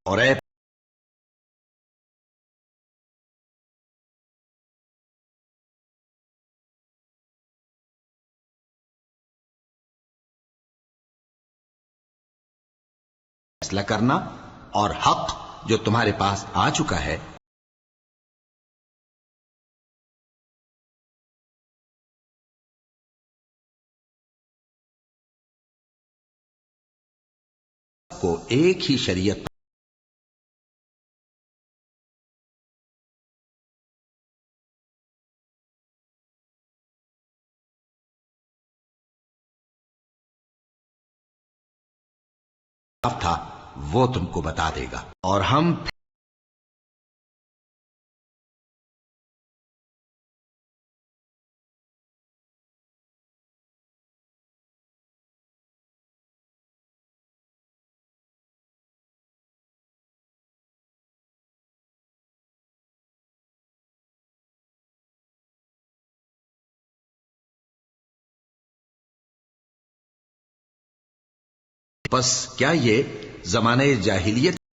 اور اے فیصلہ کرنا اور حق جو تمہارے پاس آ چکا ہے کو ایک ہی شریعت تھا وہ تم کو بتا دے گا، اور ہم بس کیا یہ زمانہ جاہلیت